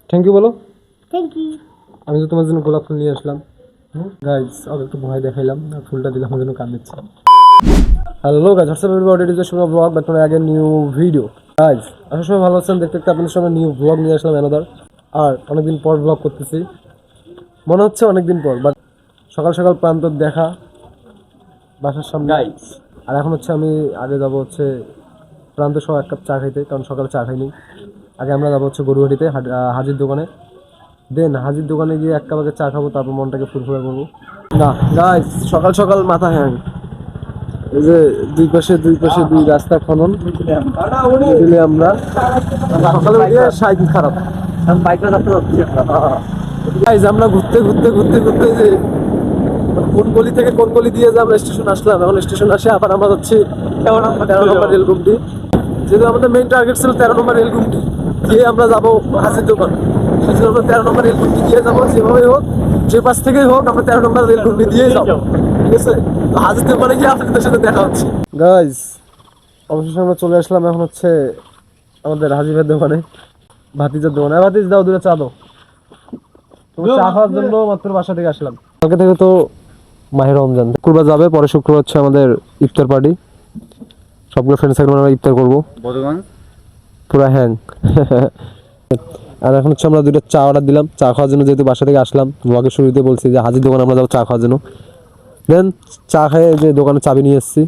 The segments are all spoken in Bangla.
থ্যাংক ইউ বলো। Thank you. আমি তো তোমার জন্য গোলাপ ফুল নিয়ে আসলাম। গাইস আগে একটু ভয় দেখাইলাম আর ফুলটা দিলাম আমার জন্য কান দিচ্ছে। Hello guys, WhatsApp everybody, it is the blog but আগে নিউ ভিডিও। গাইস আসার সময় ভালো আছেন, দেখতে দেখতে আপনাদের সামনে নিউ ব্লগ নিয়ে আসলাম অ্যানাদার। আর অনেকদিন পর ব্লগ করতেছি, মনে হচ্ছে অনেকদিন পর, বাট সকাল সকাল প্রান্তর দেখা বাসার সামনে। গাইস আর এখন হচ্ছে আমি আগে যাবো হচ্ছে প্রান্ত সহ এক কাপ চা খাইতে, কারণ সকালে চা খাইনি। আগে আমরা যাবো হচ্ছে গরুহাটিতে হাজির দোকানে, দেন হাজির দোকানে গিয়ে এক কাপ আগে চা খাবো, তারপর মনটাকে ফুরফুরা করবো। না গাইস, সকাল সকাল মাথা হ্যাং। এই যে দুই পাশে দুই রাস্তা খনন দিলে আমরা সকালে উঠে সাইকেল খারাপ বাইকটা রাখতে পারছি। গাইস আমরা ঘুরতে যে কোন গলি থেকে কোন গলি দিয়ে যে আমরা স্টেশন আসলাম, এখন স্টেশন আসে আবার আমরা হচ্ছে 13 নম্বর রেলগুমটি। যেহেতু আমাদের মেইন টার্গেট ছিল 13 নম্বর রেলগুমটি দিয়ে আমরা যাবো হাজির দোকান, সেজন্য আমরা 13 নম্বর রেলগুমটি দিয়ে যাবো। যেভাবে হোক, যে পাশ থেকেই হোক, আমরা 13 নম্বর রেলগুমটি দিয়ে যাবো, ঠিক আছে? হাজির দোকানে গিয়ে আপনাদের সাথে দেখা হচ্ছে। গাইস অবশেষে আমরা চলে আসলাম এখন হচ্ছে আমাদের হাজিবের দোকানে, ভাতিজার দোকানে। ভাতিজ দাও দূরে চা দাও। চা খাওয়ার জন্য মাত্র বাসা থেকে আসলাম। কালকে থেকে তো মাহে রমজান, শুক্রবার যাবে, পরে শুক্রবার হচ্ছে আমাদের ইফতার পার্টি। সবগুলো ফ্রেন্ড সার্কেল আমরা ইফতার করবো পুরা হ্যাং। আর এখন হচ্ছে আমরা দুটো চা অর্ডার দিলাম চা খাওয়ার জন্য, যেহেতু বাসা থেকে আসলাম। ব্লগের শুরুতে বলছি যে হাজির দোকানে আমরা যাবো চা খাওয়ার জন্য। দেন চা খেয়ে যে দোকানে চাবি নিয়ে এসেছি।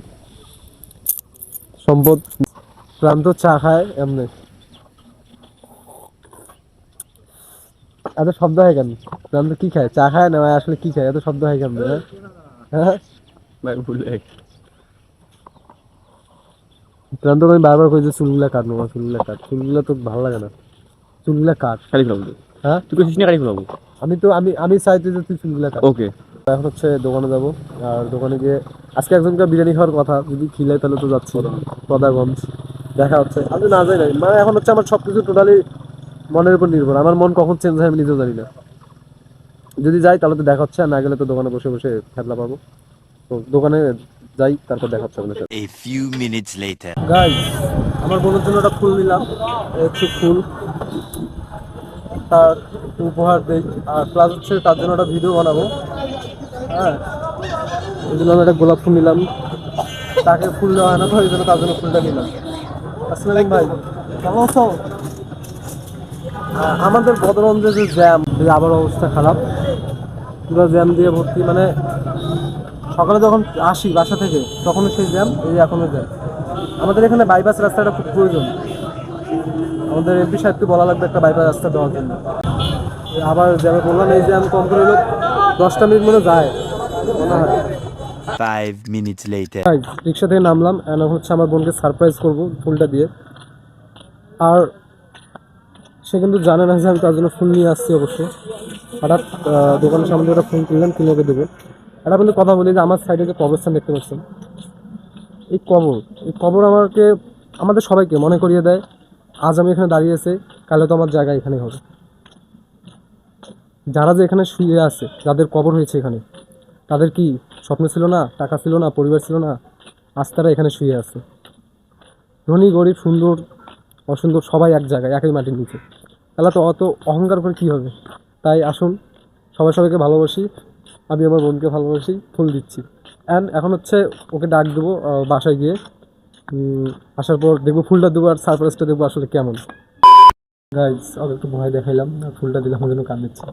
সম্পদ প্রান্ত চা খায় এমনি। এত শব্দ হয় কেন? প্রান্ত কি খায়? চা খায় না আসলে কি খায়? এত শব্দ হয় কেন? হ্যাঁ প্রান্ত আমি বারবার কইছি চুলগুলা কাটবো, চুলগুলা কাট, চুলগুলা তো ভালো লাগে না, চুলগুলা কাট। কালি ফেলাবো। হ্যাঁ তুই কইছিস না কালি ফেলাবো? আমি চাইতে যে তুই চুলগুলা কাট। ওকে। এখন হচ্ছে দোকানে যাবো, আর দোকানে গিয়ে আজকে একজনকে বিরিয়ানি খাওয়ার কথা, যদি খিলাই তাহলে তো যাচ্ছি পদাগঞ্জ। দেখা হচ্ছে, আমি না যাই নাই, মানে এখন হচ্ছে আমার সবকিছু টোটালি মনের উপর নির্ভর। আমার মন কখন চেঞ্জ হয় আমি নিজেও জানি না। যদি যাই তাহলে তো দেখা হচ্ছে, আর না গেলে তো দোকানে বসে বসে খেলা পাবো। তো দোকানে যাই, তারপর দেখা হচ্ছে আপনার সাথে। A few minutes later. Guys আমার বোনের জন্য একটা ফুল নিলাম, একটু ফুল তার উপহার দেই, আর প্লাস হচ্ছে তার জন্য একটা ভিডিও বানাবো। হ্যাঁ এই জন্য আমি একটা গোলাপ ফুল নিলাম, তাকে ফুল দেওয়া হয় না তো, এই জন্য তার জন্য ফুলটা নিলাম। আসসালাম ভাই, কেমন আছো? আমাদের বদরগঞ্জে যে জ্যাম, আবার অবস্থা খারাপ, পুরো জ্যাম দিয়ে ভর্তি। মানে সকালে যখন আসি বাসা থেকে তখনও সেই জ্যাম, এই যে এখনও জ্যাম। আমাদের এখানে বাইপাস রাস্তাটা খুব প্রয়োজন, আমাদের এমপি সাহেবকে বলা লাগবে একটা বাইপাস রাস্তা দেওয়ার জন্য। আবার জ্যামে বললাম, এই জ্যাম কম করে হলো 10টা মিনিট মনে যায় মনে হয়। 5 minutes later. রিক্সা থেকে নামলাম, এখন হচ্ছে আমার বোনকে সারপ্রাইজ করবো ফুলটা দিয়ে। আর সে কিন্তু জানে না যে আমি তার জন্য ফুল নিয়ে আসছি। অবশ্য হঠাৎ দোকানের সামনে একটা ফুল কিনলাম, কিনে ওকে দেবো। এটা কিন্তু কথা বলি যে আমার সাইডে যে কবরস্থান দেখতে পাচ্ছেন, এই কবর আমাদের সবাইকে মনে করিয়ে দেয়, আজ আমি এখানে দাঁড়িয়ে আছি, কালে তো আমার জায়গা এখানেই হবে। যারা যে এখানে শুয়ে আছে, যাদের কবর হয়েছে এখানে, তাদের কি স্বপ্ন ছিল না, টাকা ছিল না, পরিবার ছিল না? আজ তারা এখানে শুয়ে আছে। ধনী গরিব, সুন্দর অসুন্দর, সবাই এক জায়গায়, একই মাটির নিচে। তাহলে তো অত অহংকার করে কী হবে? তাই আসুন সবাইকে ভালোবাসি, আমি আমার বোনকে ভালোবাসি, ফুল দিচ্ছি। অ্যান্ড এখন হচ্ছে ওকে ডাক দেবো বাসায় গিয়ে, আসার পর দেখবো ফুলটা দেবো, আর সারপ্রাইজটা দেখবো আসলে কেমন। গাইস আর একটু ভয় দেখাইলাম আর ফুলটা দিলাম, আমার জন্য কান দিচ্ছে।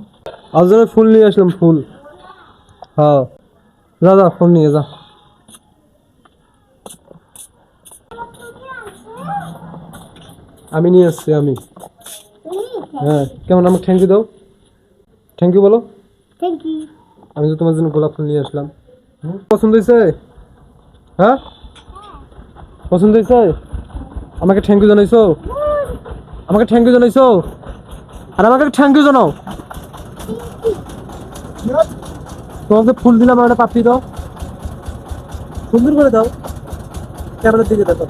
আজ আমি ফুল নিয়ে আসলাম, ফুল। হ্যাঁ যা ফুল নিয়ে যা। আমি নিয়ে আসছি আমি। হ্যাঁ কেমন? আমাকে থ্যাংক ইউ দাও, থ্যাংক ইউ বলো। Thank you. আমি তো তোমার জন্য গোলাপ ফুল নিয়ে আসলাম। পছন্দ হয়েছে? হ্যাঁ পছন্দ হয়েছে? আমাকে থ্যাংক ইউ জানাইছো? আমাকে থ্যাংক ইউ জানাইছো? আর আমাকে থ্যাংক ইউ জানাও। তোমাকে ফুল দিলাম, আর একটা পাপড়ি দাও, সুন্দর করে দাও, ক্যামেরার দিকে দেখো।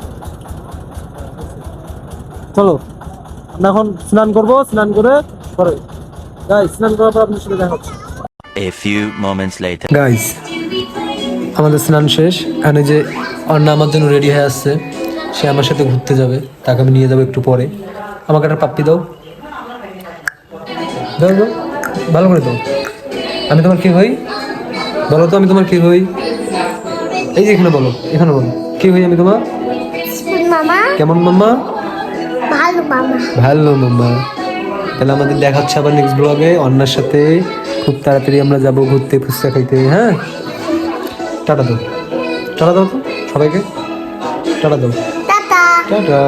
চলো আমরা এখন স্নান করবো, স্নান করে পরে গাইস, স্নান করার পর আপনার সাথে দেখা হচ্ছে। A few moments later. Guys আমাদের স্নান শেষ, এখানে যে অন্না আমার জন্য রেডি হয়ে আসছে, সে আমার সাথে ঘুরতে যাবে, তাকে আমি নিয়ে যাবো একটু পরে। আমাকে একটা পাপ্পি দাও। দাও দাও, ভালো করে দাও। আমি তোমার কি হই বলো তো, আমি তোমার কি হই? এই যে এখানে বলো, এখানে বলো, কি হই আমি তোমার? মামা কেমন মাম্মা? ভালো মামা। ভালো মাম্মা। তাহলে আমাদের দেখা হচ্ছে আবার নেক্সট ব্লগে অন্যার সাথে। খুব তাড়াতাড়ি আমরা যাব ঘুরতে, ফুচকা খাইতে। হ্যাঁ, টাটা দাও, টাটা দাও তো সবাইকে, টাটা দাও, টাটা। টাটা।